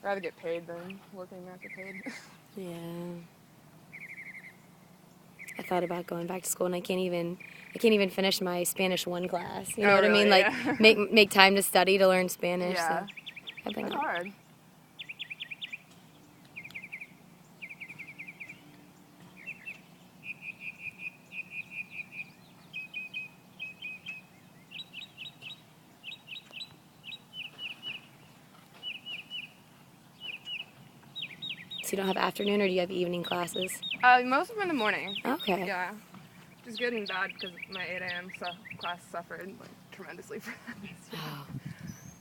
rather get paid than working not get paid. Yeah. I thought about going back to school, and I can't even finish my Spanish 1 class. You know what I mean? Really? Like, Yeah. make time to study to learn Spanish. Yeah. So I've been That's up. hard. So you don't have afternoon, or do you have evening classes? Most of them in the morning. Okay. Yeah. Which is good and bad because my 8 a.m. Class suffered like tremendously for that this year. Oh.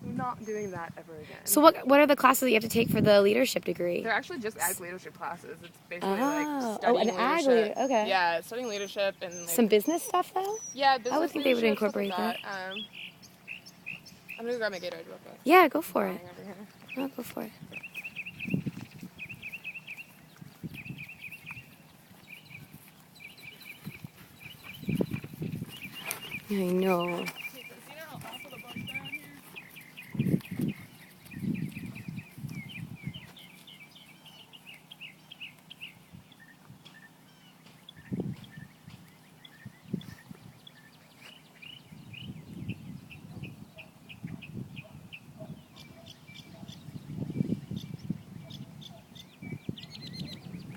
I'm not doing that ever again. So what are the classes that you have to take for the leadership degree? They're actually just ag leadership classes. It's basically Oh. like studying an ag leadership. okay. Yeah, studying leadership and like, Some business stuff though? yeah, business I would think they would leadership, stuff incorporate like that. I'm gonna grab my Gatorade real quick. Yeah, go for it. Over here. No, go for it. I know.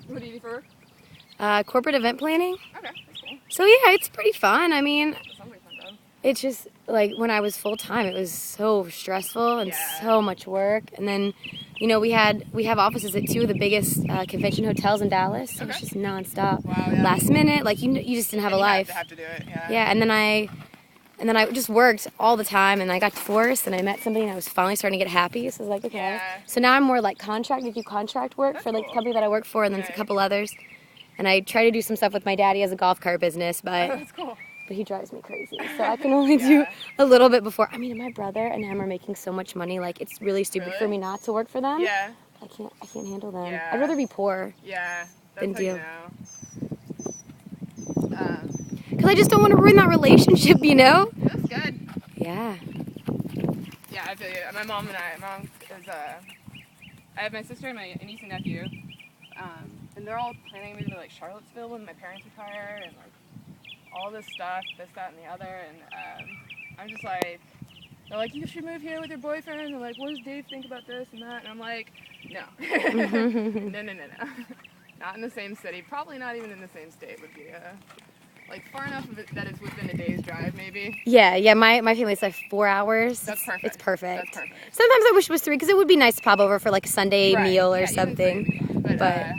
What do you do for work? Corporate event planning. Okay, that's cool. So yeah, it's pretty fun. I mean, That sounds like a fun job. it's just like when I was full time, it was so stressful and Yeah. so much work. And then, you know, we have offices at 2 of the biggest convention hotels in Dallas. So it's Okay. just nonstop. Wow, yeah. Last minute, like you just didn't have a And you life. have to do it, yeah. Yeah, and then I just worked all the time, and I got divorced, and I met somebody, and I was finally starting to get happy. So I was like, okay. Yeah. So now I'm more like contract. I do contract work That's for like the cool. company that I work for, and then a Nice. couple others. And I try to do some stuff with my daddy as a golf cart business, but That's cool. he drives me crazy. So I can only do Yeah. a little bit before. I mean, my brother and him are making so much money. Like it's really stupid for Really? me not to work for them. Yeah. I can't handle them. Yeah. I'd rather be poor Yeah. That's Than how you do. know. because I just don't want to ruin that relationship. You know? That's good. Yeah. Yeah, I feel you. My mom is, I have my sister and my niece and nephew, and they're all planning to move to like Charlottesville when my parents retire, and like all this stuff, this, that, and the other, and I'm just like, they're like, you should move here with your boyfriend, and like, what does Dave think about this and that, and I'm like, no, no, not in the same city, probably not even in the same state would be like far enough of it that it's within a day's drive, maybe. Yeah. My family's like 4 hours. That's perfect. It's perfect. That's perfect. Sometimes I wish it was 3 because it would be nice to pop over for like a Sunday Right. meal or Yeah, even something. three, But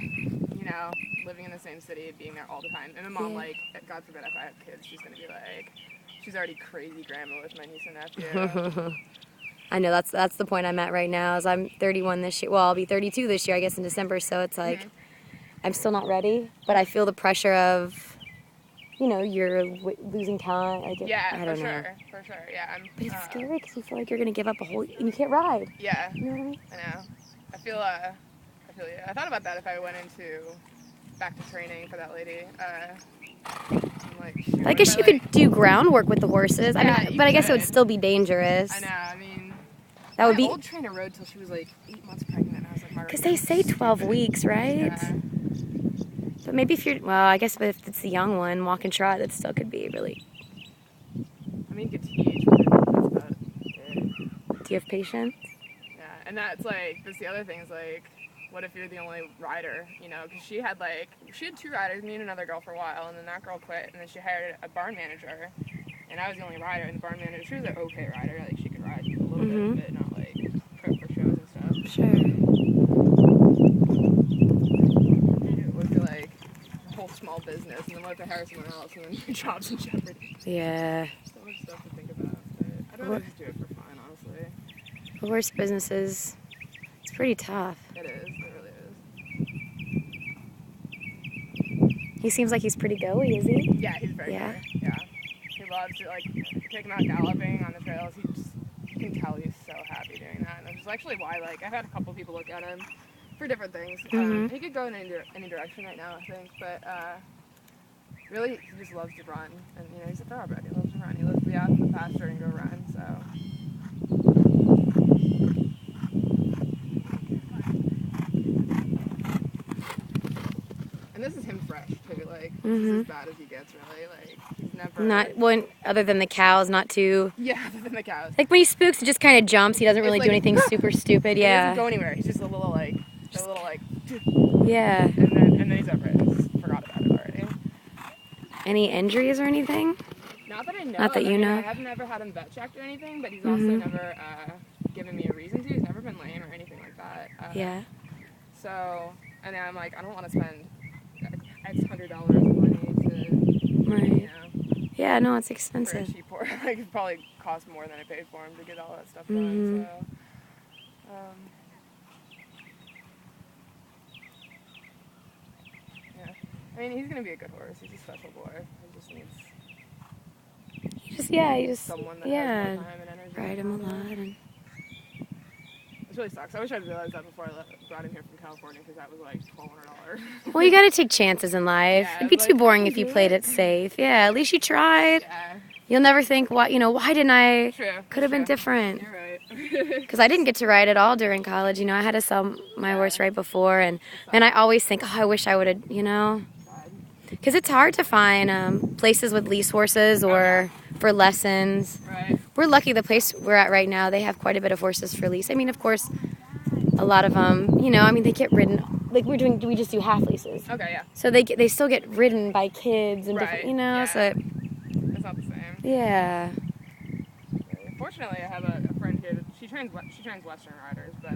you know, living in the same city, being there all the time, and my mom, Yeah. like, God forbid if I have kids, she's gonna be like, she's already crazy grandma with my niece and nephew. I know that's the point I'm at right now. Is I'm 31 this year. Well, I'll be 32 this year, I guess, in December. So it's like I'm still not ready, but I feel the pressure of, you know, you're losing talent. I don't know. For sure, yeah. But it's scary because you feel like you're gonna give up a whole, and you can't ride. Yeah, You know what I mean? I know. I feel you. I thought about that if I went back to training for that lady. I'm like, shoot, I guess you could do groundwork with the horses. Yeah, I mean, you but I guess it would could. still be dangerous. I know. I mean, That would my be old trainer rode till she was like 8 months pregnant. And I was like, Margaret, because they say 12 weeks, right? Yeah. But maybe if you're, well, I guess if it's the young one, walk and trot, that still could be really. I mean, you could teach, but that's about it. Do you have patience? Yeah, and that's the other thing is like, what if you're the only rider, you know? Because she had 2 riders, me and another girl for a while, and then that girl quit, and then she hired a barn manager, and I was the only rider, and the barn manager, she was an okay rider, like she could ride a little bit, but not like pro for shows and stuff. Sure. It would be like a whole small business, and then what if I hire someone else, and then your job's in jeopardy? Yeah. So much stuff to think about, but I'd rather just do it for fun, honestly. The horse business it's pretty tough. It is, it really is. He seems like he's pretty go-y, is he? Yeah, he's very Yeah. good. Yeah. He loves to, take him out galloping on the trails. You can tell he's so happy doing that. And which is actually why, I've had a couple people look at him for different things. He could go in any direction right now, I think. But really, he just loves to run. And, you know, he's a thoroughbred. He loves to run. He loves to be out in the pasture and go run, so. And this is him fresh too. Like this is as bad as he gets, really. Like he's never Not one other than the cows, not too. Yeah, other than the cows. Like when he spooks, he just kind of jumps. He doesn't really do anything super stupid. He Yeah. doesn't go anywhere. He's just a little like, Yeah. and then he's over it. Just forgot about it already. Any injuries or anything? Not that I know. Not that you know. I have never had him vet checked or anything, but he's also never given me a reason to. He's never been lame or anything like that. Yeah. So, and I'm like, I don't want to spend X $100 of money to, Right. you know, Yeah, no, it's for a expensive. cheap horse. Like, it probably cost more than I paid for him to get all that stuff done. So, yeah. I mean, he's gonna be a good horse. He's a special boy. He just needs You just someone that has more time and energy. ride him a lot. And It really sucks. I wish I'd realized that before I brought him here from California, because that was like $1,200. well, you got to take chances in life. Yeah, It'd be like, too boring I if you can do played it. it safe. Yeah, at least you tried. Yeah, You'll never think, why didn't I? true. Could have been different. You're right. Because I didn't get to ride at all during college. I had to sell my horse right before, and I always think, I wish I would have, because it's hard to find places with lease horses or for lessons. Right. We're lucky the place we're at right now, they have quite a bit of horses for lease. I mean, of course, a lot of them, they get ridden. Like we just do half leases. Okay, yeah. So they still get ridden by kids and different, Yeah. so It's not the same. yeah. Fortunately, I have a friend here. She trains Western riders, but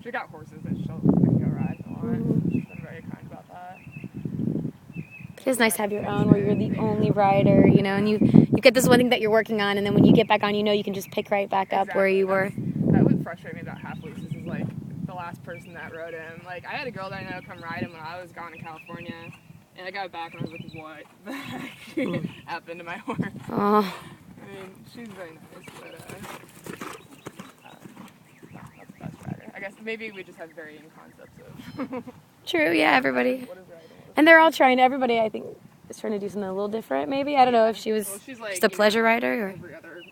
she got horses that she'll go ride a lot. She's been very kind about that. It is nice to have your own where you're the only rider, and you get this one thing that you're working on, and then when you get back on, you can just pick right back up where you were. That would frustrate me about half leases is like the last person that rode him. Like I had a girl that I know come ride him when I was gone in California, and I got back and I was like, what the heck happened to my horse? Oh. I mean, she's very nice, but not the best rider. I guess maybe we just have varying concepts of True, yeah, everybody. what is riding. And they're all everybody I think is trying to do something a little different maybe. I don't know if she was Well, she's like, just a pleasure rider or... every other,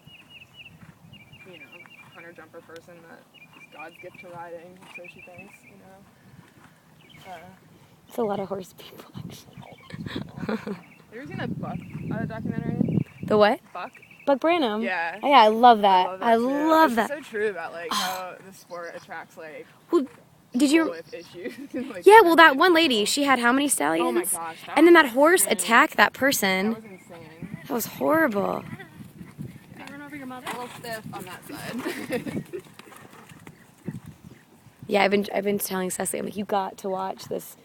hunter jumper person that is God's gift to riding, so she thinks, It's a lot of horse people actually. Have you ever seen that Buck documentary? The what? Buck Branham? Yeah. Oh, yeah, I love that. I too. love It's that. so true about like how the sport attracts like Well, did people you... with issues. Like, Yeah, well, that one lady, she had how many stallions? Oh my gosh. And then that was horse insane. attacked that That person. was insane. That was horrible. Run over your mother. A little stiff on that side. Yeah, I've been telling Cecily, I'm like, you got to watch this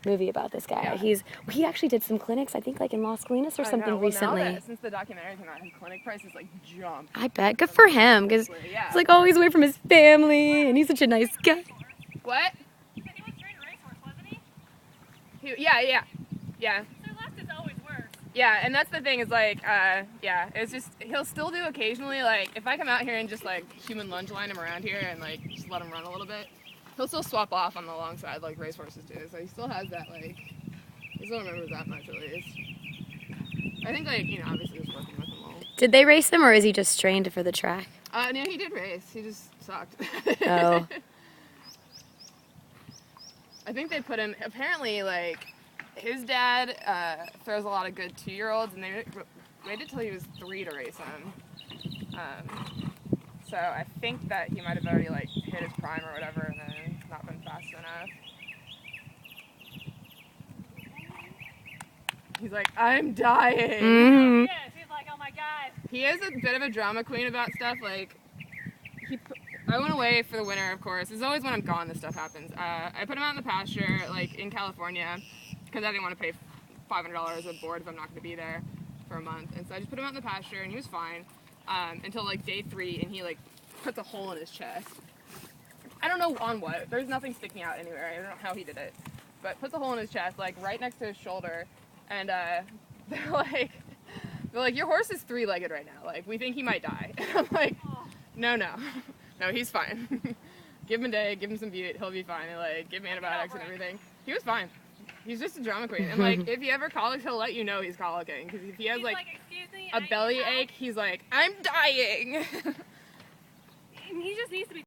movie about this guy. Yeah. He actually did some clinics, I think, like in Las Colinas or something recently. Now that, since the documentary came out, his clinic prices like jumped. I bet. Good for him, because Yeah. he's like always away from his family, and he's such a nice guy. What? He was trained racehorse, wasn't he? Yeah. So left is always worse. Yeah, and that's the thing is like, it's just, he'll still do occasionally, like, if I come out here and just like human lunge line him around here and like just let him run a little bit, he'll still swap off on the long side like racehorses do. So he still has that, like, he still remembers that much at least. I think, like, obviously just working with him all. Did they race him, or is he just trained for the track? No, he did race. He just sucked. Oh. I think they put him, apparently, like, his dad throws a lot of good 2-year-olds, and they waited till he was 3 to race him. So I think that he might have already, like, hit his prime or whatever, and then not been fast enough. He's like, I'm dying. Mm-hmm. Yes, he's like, oh my god. He is a bit of a drama queen about stuff. Like, I went away for the winter, of course. It's always when I'm gone this stuff happens. I put him out in the pasture, like, in California, because I didn't want to pay $500 a board if I'm not going to be there for a month. And so I just put him out in the pasture, and he was fine until, like, day 3, and he, like, puts a hole in his chest. I don't know on what. There's nothing sticking out anywhere. I don't know how he did it. But puts a hole in his chest, like, right next to his shoulder. And they're like, your horse is 3-legged right now. Like, we think he might die. And I'm like, no, he's fine. Give him a day, give him some bute, he'll be fine. And like, give him antibiotics and everything. He was fine. He's just a drama queen. And like, if he ever colics, he'll let you know he's colicking. Because if he has like excuse me, a belly ache, he's like, I'm dying. he just needs to be